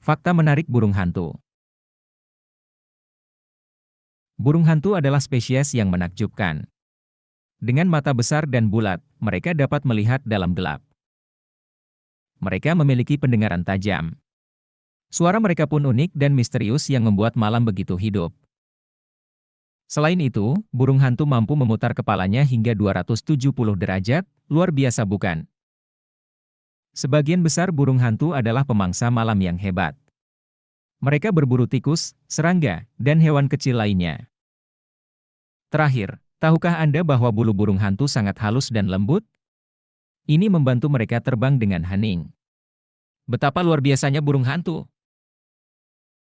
Fakta menarik burung hantu. Burung hantu adalah spesies yang menakjubkan. Dengan mata besar dan bulat, mereka dapat melihat dalam gelap. Mereka memiliki pendengaran tajam. Suara mereka pun unik dan misterius yang membuat malam begitu hidup. Selain itu, burung hantu mampu memutar kepalanya hingga 270 derajat, luar biasa bukan? Sebagian besar burung hantu adalah pemangsa malam yang hebat. Mereka berburu tikus, serangga, dan hewan kecil lainnya. Terakhir, tahukah Anda bahwa bulu burung hantu sangat halus dan lembut? Ini membantu mereka terbang dengan hening. Betapa luar biasanya burung hantu!